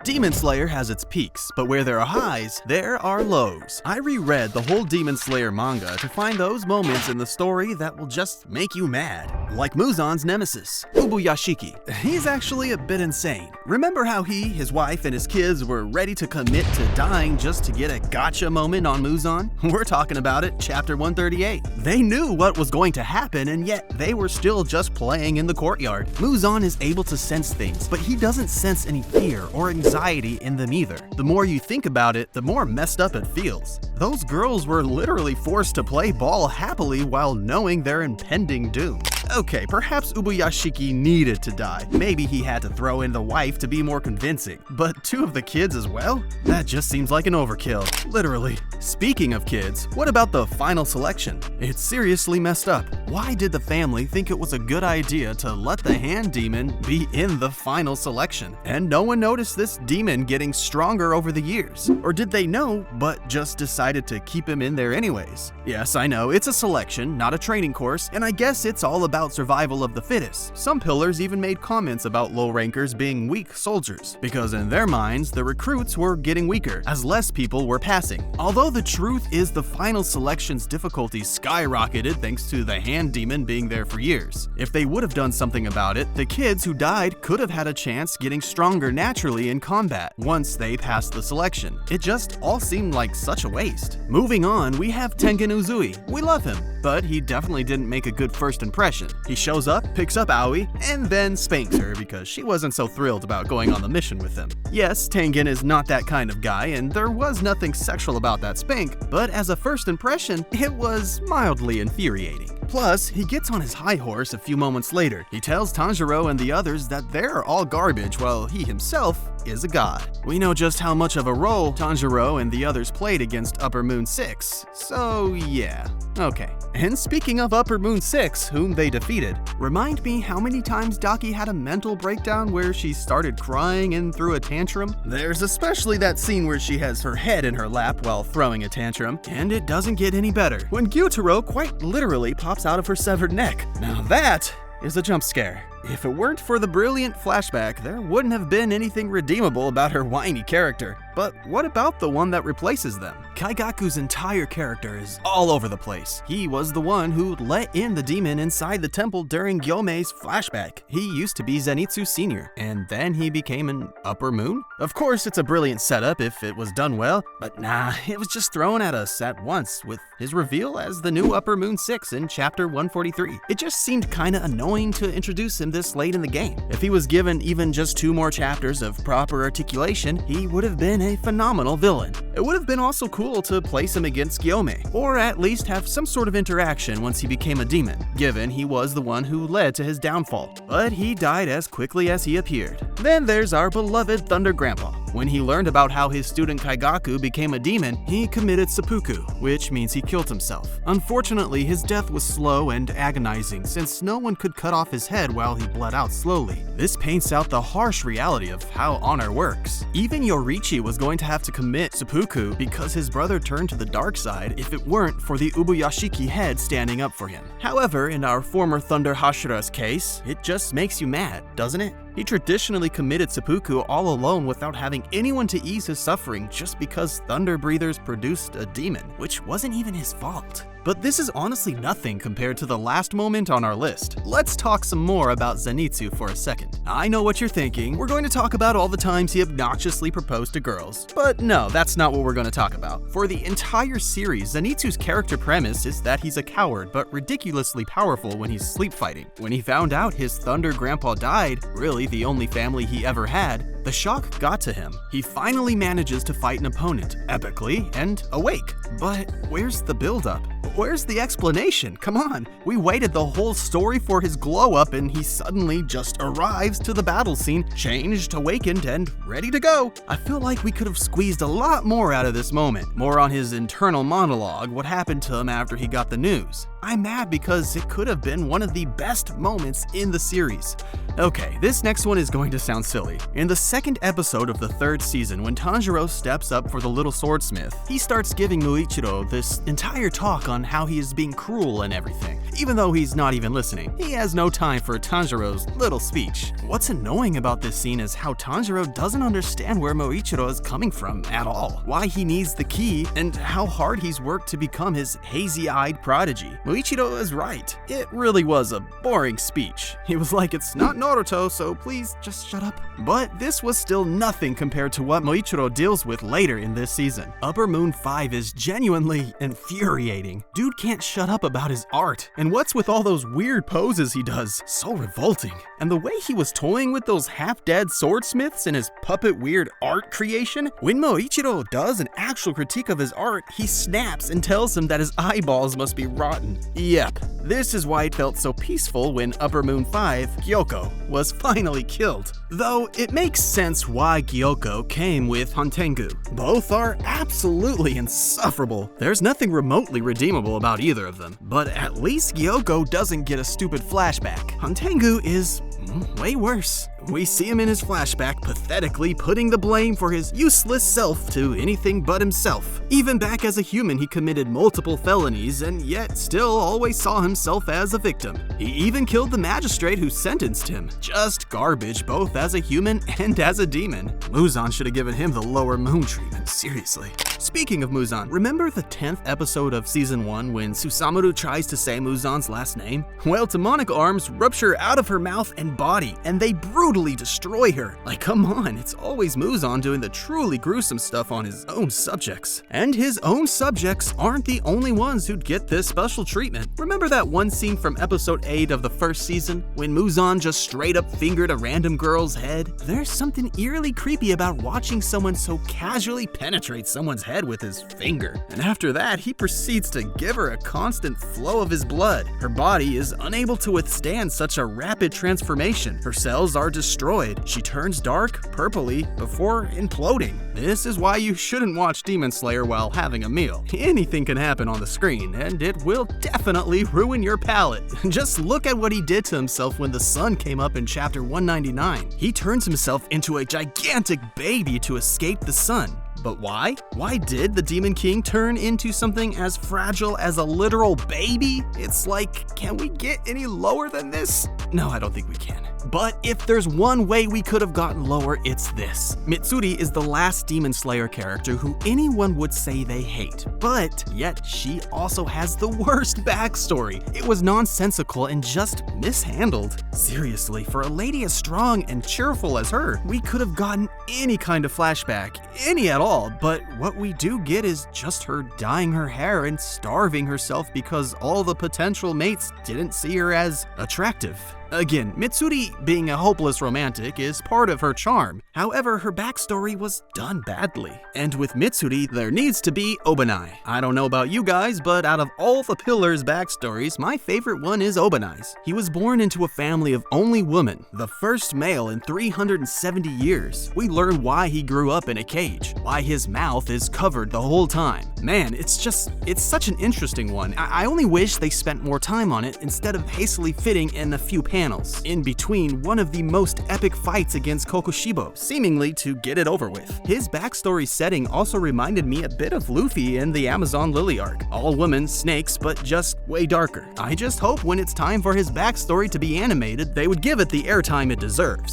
Demon Slayer has its peaks, but where there are highs, there are lows. I reread the whole Demon Slayer manga to find those moments in the story that will just make you mad. Like Muzan's nemesis, Ubuyashiki. He's actually a bit insane. Remember how he, his wife, and his kids were ready to commit to dying just to get a gotcha moment on Muzan? We're talking about it, chapter 138. They knew what was going to happen, and yet they were still just playing in the courtyard. Muzan is able to sense things, but he doesn't sense any fear or anxiety in them either. The more you think about it, the more messed up it feels. Those girls were literally forced to play ball happily while knowing their impending doom. Okay, perhaps Ubuyashiki needed to die. Maybe he had to throw in the wife to be more convincing. But 2 of the kids as well? That just seems like an overkill. Literally. Speaking of kids, what about the final selection? It's seriously messed up. Why did the family think it was a good idea to let the hand demon be in the final selection? And no one noticed this demon getting stronger over the years? Or did they know, but just decided to keep him in there anyways? Yes, I know, it's a selection, not a training course, and I guess it's all about survival of the fittest. Some pillars even made comments about low rankers being weak soldiers, because in their minds, the recruits were getting weaker as less people were passing. Although the truth is the final selection's difficulty skyrocketed thanks to the hand demon being there for years. If they would have done something about it, the kids who died could have had a chance getting stronger naturally in combat once they passed the selection. It just all seemed like such a waste. Moving on, we have Tengen Uzui. We love him, but he definitely didn't make a good first impression. He shows up, picks up Aoi, and then spanks her because she wasn't so thrilled about going on the mission with him. Yes, Tengen is not that kind of guy, and there was nothing sexual about that spank, but as a first impression, it was mildly infuriating. Plus, he gets on his high horse a few moments later. He tells Tanjiro and the others that they're all garbage while he himself is a god. We know just how much of a role Tanjiro and the others played against Upper Moon 6, so yeah. Okay, and speaking of Upper Moon 6, whom they defeated, remind me how many times Daki had a mental breakdown where she started crying and threw a tantrum? There's especially that scene where she has her head in her lap while throwing a tantrum, and it doesn't get any better when Gyutaro quite literally pops out of her severed neck. Now that is a jump scare. If it weren't for the brilliant flashback, there wouldn't have been anything redeemable about her whiny character. But what about the one that replaces them? Kaigaku's entire character is all over the place. He was the one who let in the demon inside the temple during Gyomei's flashback. He used to be Zenitsu Sr., and then he became an Upper Moon? Of course, it's a brilliant setup if it was done well, but nah, it was just thrown at us at once with his reveal as the new Upper Moon 6 in chapter 143. It just seemed kinda annoying to introduce him this late in the game. If he was given even just 2 more chapters of proper articulation, he would have been a phenomenal villain. It would have been also cool to place him against Gyomei, or at least have some sort of interaction once he became a demon, given he was the one who led to his downfall. But he died as quickly as he appeared. Then there's our beloved Thunder Grandpa. When he learned about how his student Kaigaku became a demon, he committed seppuku, which means he killed himself. Unfortunately, his death was slow and agonizing since no one could cut off his head while he bled out slowly. This paints out the harsh reality of how honor works. Even Yoriichi was going to have to commit seppuku because his brother turned to the dark side if it weren't for the Ubuyashiki head standing up for him. However, in our former Thunder Hashira's case, it just makes you mad, doesn't it? He traditionally committed seppuku all alone without having anyone to ease his suffering just because Thunder Breathers produced a demon, which wasn't even his fault. But this is honestly nothing compared to the last moment on our list. Let's talk some more about Zenitsu for a second. I know what you're thinking. We're going to talk about all the times he obnoxiously proposed to girls. But no, that's not what we're going to talk about. For the entire series, Zenitsu's character premise is that he's a coward but ridiculously powerful when he's sleep fighting. When he found out his Thunder Grandpa died, really the only family he ever had, the shock got to him. He finally manages to fight an opponent, epically, and awake. But where's the build-up? Where's the explanation? Come on, we waited the whole story for his glow-up and he suddenly just arrives to the battle scene, changed, awakened, and ready to go. I feel like we could have squeezed a lot more out of this moment. More on his internal monologue, what happened to him after he got the news. I'm mad because it could have been one of the best moments in the series. Okay, this next one is going to sound silly. In the second episode of the third season, when Tanjiro steps up for the little swordsmith, he starts giving Muichiro this entire talk on how he is being cruel and everything. Even though he's not even listening, he has no time for Tanjiro's little speech. What's annoying about this scene is how Tanjiro doesn't understand where Muichiro is coming from at all, why he needs the key, and how hard he's worked to become his hazy-eyed prodigy. Muichiro is right. It really was a boring speech. He was like, it's not Naruto, so please just shut up. But this was still nothing compared to what Muichiro deals with later in this season. Upper Moon 5 is genuinely infuriating. Dude can't shut up about his art. And what's with all those weird poses he does? So revolting. And the way he was toying with those half-dead swordsmiths in his puppet weird art creation? When Muichiro does an actual critique of his art, he snaps and tells him that his eyeballs must be rotten. Yep, this is why it felt so peaceful when Upper Moon 5, Gyoko, was finally killed. Though it makes sense why Gyoko came with Hantengu. Both are absolutely insufferable. There's nothing remotely redeemable about either of them. But at least Gyoko doesn't get a stupid flashback. Hantengu is way worse. We see him in his flashback pathetically putting the blame for his useless self to anything but himself. Even back as a human, he committed multiple felonies and yet still always saw himself as a victim. He even killed the magistrate who sentenced him. Just garbage both as a human and as a demon. Muzan should have given him the lower moon treatment, seriously. Speaking of Muzan, remember the 10th episode of season 1 when Susamuru tries to say Muzan's last name? Well, demonic arms rupture out of her mouth and body, and they brutally destroy her. Like, come on, it's always Muzan doing the truly gruesome stuff on his own subjects. And his own subjects aren't the only ones who'd get this special treatment. Remember that one scene from episode 8 of the first season, when Muzan just straight up fingered a random girl's head? There's something eerily creepy about watching someone so casually penetrate someone's head with his finger. And after that, he proceeds to give her a constant flow of his blood. Her body is unable to withstand such a rapid transformation. Her cells are destroyed. She turns dark, purpley, before imploding. This is why you shouldn't watch Demon Slayer while having a meal. Anything can happen on the screen, and it will definitely ruin your palate. Just look at what he did to himself when the sun came up in chapter 199. He turns himself into a gigantic baby to escape the sun. But why? Why did the Demon King turn into something as fragile as a literal baby? It's like, can we get any lower than this? No, I don't think we can. But if there's one way we could have gotten lower, it's this. Mitsuri is the last Demon Slayer character who anyone would say they hate, but yet she also has the worst backstory. It was nonsensical and just mishandled. Seriously, for a lady as strong and cheerful as her, we could have gotten any kind of flashback, any at all, but what we do get is just her dyeing her hair and starving herself because all the potential mates didn't see her as attractive. Again, Mitsuri being a hopeless romantic is part of her charm. However, her backstory was done badly. And with Mitsuri, there needs to be Obanai. I don't know about you guys, but out of all the Pillar's backstories, my favorite one is Obanai's. He was born into a family of only women, the first male in 370 years. We learn why he grew up in a cage, why his mouth is covered the whole time. Man, it's such an interesting one. I only wish they spent more time on it instead of hastily fitting in a few panels in between one of the most epic fights against Kokoshibo, seemingly to get it over with. His backstory setting also reminded me a bit of Luffy in the Amazon Lily arc. All women, snakes, but just way darker. I just hope when it's time for his backstory to be animated, they would give it the airtime it deserves.